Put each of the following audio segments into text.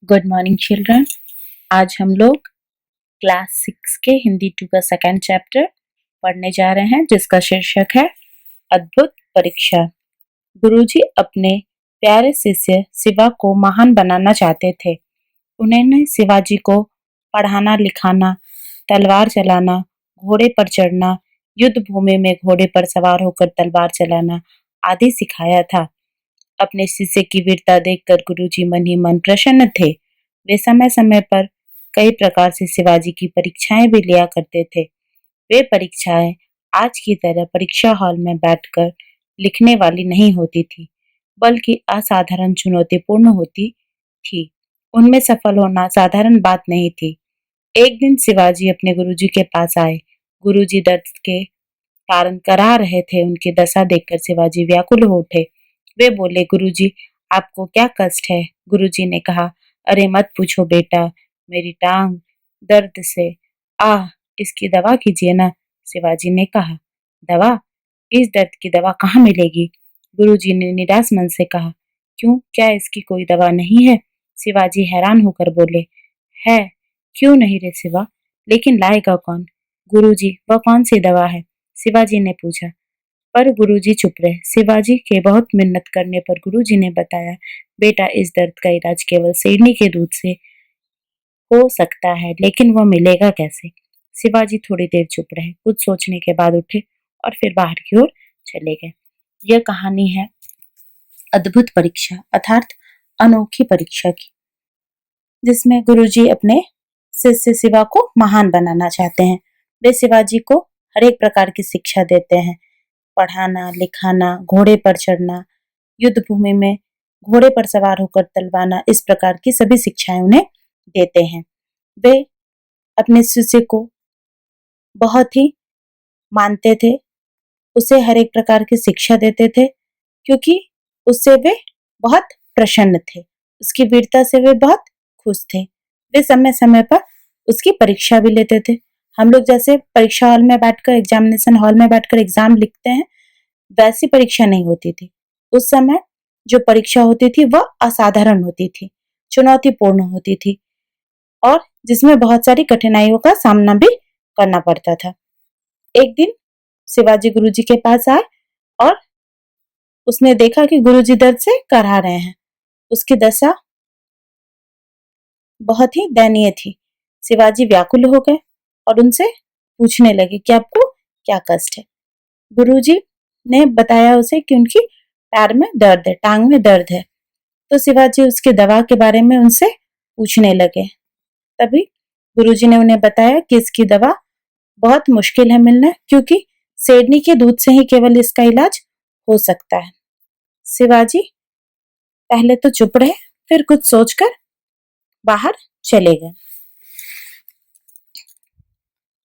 Good morning children. आज हम लोग क्लास 6 के हिंदी 2 का सेकंड चैप्टर पढ़ने जा रहे हैं, जिसका शीर्षक है अद्भुत परीक्षा। गुरुजी अपने प्यारे शिष्य शिवा को महान बनाना चाहते थे। उन्होंने शिवाजी को पढ़ाना लिखाना, तलवार चलाना, घोड़े पर चढ़ना, युद्ध भूमि में घोड़े पर सवार होकर तलवार चलाना आदि सिखाया था। अपने शिष्य की वीरता देखकर गुरुजी मन ही मन प्रसन्न थे। वे समय समय पर कई प्रकार से शिवाजी की परीक्षाएं भी लिया करते थे। वे परीक्षाएं आज की तरह परीक्षा हॉल में बैठकर लिखने वाली नहीं होती थी, बल्कि असाधारण चुनौतीपूर्ण होती थी। उनमें सफल होना साधारण बात नहीं थी। एक दिन शिवाजी अपने गुरुजी के पास आए। गुरुजी दर्द के कारण करा रहे थे। उनकी दशा देखकर शिवाजी व्याकुल हो उठे। वे बोले, गुरुजी, आपको क्या कष्ट है? गुरुजी ने कहा, अरे मत पूछो बेटा, मेरी टांग दर्द से इसकी दवा कीजिए ना। शिवाजी ने कहा, दवा? इस दर्द की दवा कहाँ मिलेगी? गुरुजी ने निराश मन से कहा, क्यों, क्या इसकी कोई दवा नहीं है? शिवाजी हैरान होकर बोले, है, क्यों नहीं रे शिवा, लेकिन लाएगा कौन? गुरुजी, वह कौन सी दवा है? शिवाजी ने पूछा। पर गुरुजी चुप रहे। शिवाजी के बहुत मिन्नत करने पर गुरुजी ने बताया, बेटा, इस दर्द का इलाज केवल शेरनी के दूध से हो सकता है, लेकिन वह मिलेगा कैसे? शिवाजी थोड़ी देर चुप रहे। कुछ सोचने के बाद उठे और फिर बाहर की ओर चले गए। यह कहानी है अद्भुत परीक्षा अर्थात अनोखी परीक्षा की, जिसमें गुरुजी अपने शिष्य शिवा को महान बनाना चाहते हैं। वे शिवाजी को हर एक प्रकार की शिक्षा देते हैं। पढ़ाना लिखाना, घोड़े पर चढ़ना, युद्ध भूमि में घोड़े पर सवार होकर तलवाना, इस प्रकार की सभी शिक्षाएं उन्हें देते हैं। वे अपने शिष्य को बहुत ही मानते थे, उसे हर एक प्रकार की शिक्षा देते थे, क्योंकि उससे वे बहुत प्रसन्न थे। उसकी वीरता से वे बहुत खुश थे। वे समय समय पर उसकी परीक्षा भी लेते थे। हम लोग जैसे परीक्षा हॉल में बैठकर, एग्जामिनेशन हॉल में बैठकर एग्जाम लिखते हैं, वैसी परीक्षा नहीं होती थी। उस समय जो परीक्षा होती थी वह असाधारण होती थी, चुनौतीपूर्ण होती थी और जिसमें बहुत सारी कठिनाइयों का सामना भी करना पड़ता था। एक दिन शिवाजी गुरुजी के पास आए और उसने देखा कि गुरुजी दर्द से कराह रहे हैं। उसकी दशा बहुत ही दयनीय थी। शिवाजी व्याकुल हो गए और उनसे पूछने लगे कि आपको क्या कष्ट है? गुरुजी ने बताया उसे कि उनकी पैर में दर्द है, टांग में दर्द है। तो शिवाजी उसकी दवा के बारे में उनसे पूछने लगे। तभी गुरुजी ने उन्हें बताया कि इसकी दवा बहुत मुश्किल है मिलना, क्योंकि शेरनी के दूध से ही केवल इसका इलाज हो सकता है। शिवाजी पहले तो चुप रहे, फिर कुछ सोचकर बाहर चले गए।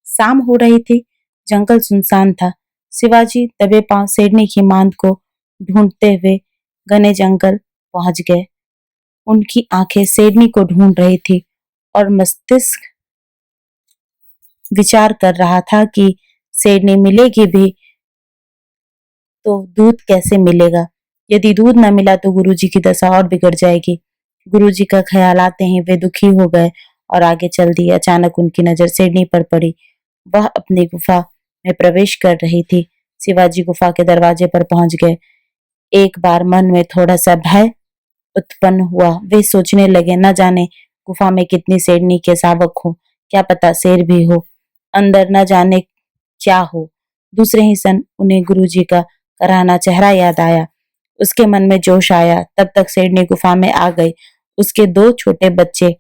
शाम हो रही थी, जंगल सुनसान था। शिवाजी दबे पांव शेरनी की मांद को ढूंढते हुए घने जंगल पहुंच गए। उनकी आंखें शेरनी को ढूंढ रही थी और मस्तिष्क विचार कर रहा था कि शेरनी मिलेगी भी तो दूध कैसे मिलेगा? यदि दूध न मिला तो गुरुजी की दशा और बिगड़ जाएगी। गुरुजी का ख्याल आते ही वे दुखी हो गए और आगे चल दिए। अचानक उनकी नजर शेरनी पर पड़ी। वह अपनी गुफा में प्रवेश कर रही थी। शिवाजी गुफा के दरवाजे पर पहुंच गए। एक बार मन में थोड़ा सा भय उत्पन्न हुआ। वे सोचने लगे, न जाने गुफा में कितनी शेरनी के शावक हो, क्या पता शेर भी हो, अंदर न जाने क्या हो। दूसरे ही क्षण उन्हें गुरुजी का कराहना चेहरा याद आया। उसके मन में जोश आया। तब तक शेरनी गुफा में आ गई। उसके 2 छोटे बच्चे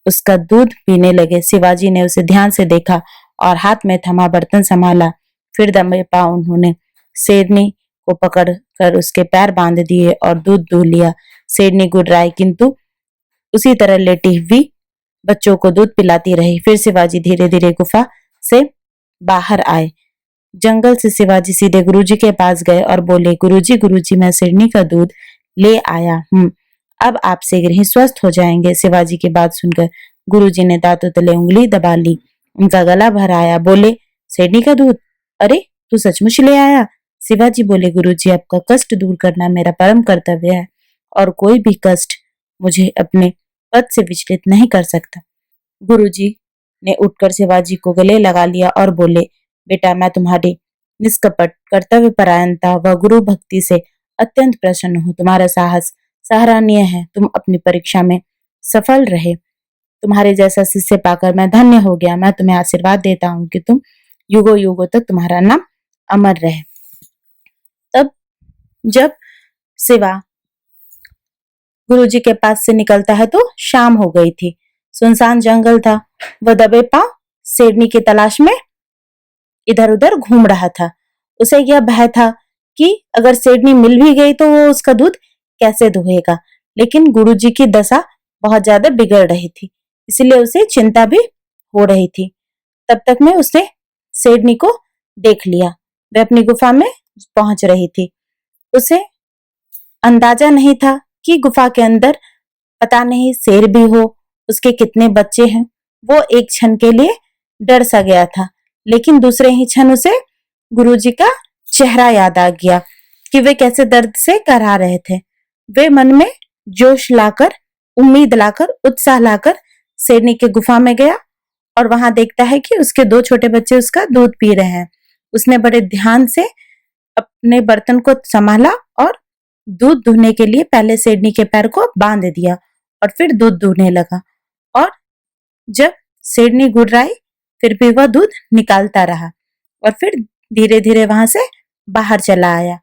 उसका दूध पीने लगे। शिवाजी ने उसे ध्यान से देखा और हाथ में थमा बर्तन संभाला। फिर दबे पांव उन्होंने शेरनी को पकड़कर उसके पैर बांध दिए और दूध दूह लिया। शेरनी गुर्राई, किंतु उसी तरह लेटी हुई बच्चों को दूध पिलाती रही। फिर शिवाजी धीरे धीरे गुफा से बाहर आए। जंगल से शिवाजी सीधे गुरुजी के पास गए और बोले, गुरुजी, गुरुजी, मैं शेरनी का दूध ले आया हूँ, अब आप शीघ्र ही स्वस्थ हो जाएंगे। शिवाजी की बात सुनकर गुरुजी ने दांतों तले उंगली दबा ली। उनका गला भर आया। बोले, शेरनी का दूध? अरे, तू सचमुच ले आया? शिवाजी बोले, गुरुजी, आपका कष्ट दूर करना मेरा परम कर्तव्य है और कोई भी कष्ट मुझे अपने पद से विचलित नहीं कर सकता। गुरुजी ने उठकर शिवाजी को गले लगा लिया और बोले, बेटा, मैं तुम्हारी निष्कपट कर्तव्य परायणता व गुरु भक्ति से अत्यंत प्रसन्न हूँ। तुम्हारा साहस सराहनीय है। तुम अपनी परीक्षा में सफल रहे। तुम्हारे जैसा शिष्य पाकर मैं धन्य हो गया। मैं तुम्हें आशीर्वाद देता हूँ कि तुम युगों युगों तक तुम्हारा नाम अमर रहे। तब जब शिवा गुरुजी के पास से निकलता है तो शाम हो गई थी। सुनसान जंगल था। वह दबे पांव शेरनी की तलाश में इधर उधर घूम रहा था। उसे यह भय था कि अगर शेरनी मिल भी गई तो वो उसका दूध कैसे दुहेगा। लेकिन गुरुजी की दशा बहुत ज्यादा बिगड़ रही थी, इसलिए उसे चिंता भी हो रही थी। तब तक में उसने शेरनी को देख लिया। वह अपनी गुफा में पहुंच रही थी। उसे अंदाजा नहीं था कि गुफा के अंदर पता नहीं शेर भी हो, उसके कितने बच्चे हैं। वो एक क्षण के लिए डर सा गया था, लेकिन दूसरे ही क्षण उसे गुरुजी का चेहरा याद आ गया कि वे कैसे दर्द से कराह रहे थे। वे मन में जोश लाकर, उम्मीद लाकर, उत्साह लाकर शेरनी के गुफा में गया और वहां देखता है कि उसके 2 छोटे बच्चे उसका दूध पी रहे हैं। उसने बड़े ध्यान से अपने बर्तन को संभाला और दूध दुहने के लिए पहले शेरनी के पैर को बांध दिया और फिर दूध दुहने लगा। और जब शेरनी गुर्राई फिर भी वह दूध निकालता रहा और फिर धीरे धीरे वहां से बाहर चला आया।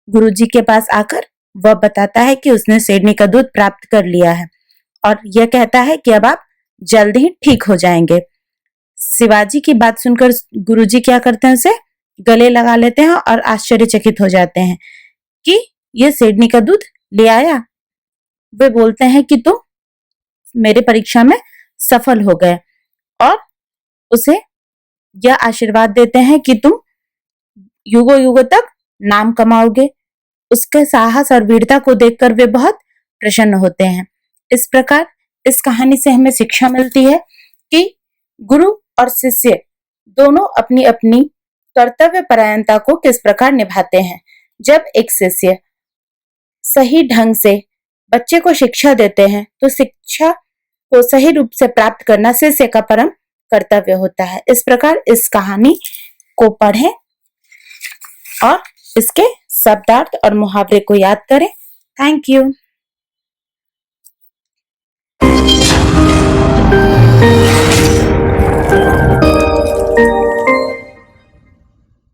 गुरुजी के पास आकर वह बताता है कि उसने शेरनी का दूध प्राप्त कर लिया है और यह कहता है कि अब आप जल्द ही ठीक हो जाएंगे। शिवाजी की बात सुनकर गुरुजी क्या करते हैं, उसे गले लगा लेते हैं और आश्चर्यचकित हो जाते हैं कि यह शेरनी का दूध ले आया। वे बोलते हैं कि तुम मेरे परीक्षा में सफल हो गए और उसे यह आशीर्वाद देते हैं कि तुम युगों युगों तक नाम कमाओगे। उसके साहस और वीरता को देखकर वे बहुत प्रसन्न होते हैं। इस प्रकार इस कहानी से हमें शिक्षा मिलती है कि गुरु और शिष्य दोनों अपनी अपनी कर्तव्य परायणता को किस प्रकार निभाते हैं। जब एक शिष्य सही ढंग से बच्चे को शिक्षा देते हैं तो शिक्षा को सही रूप से प्राप्त करना शिष्य का परम कर्तव्य होता है। इस प्रकार इस कहानी को पढ़ें और इसके शब्दार्थ और मुहावरे को याद करें। Thank you.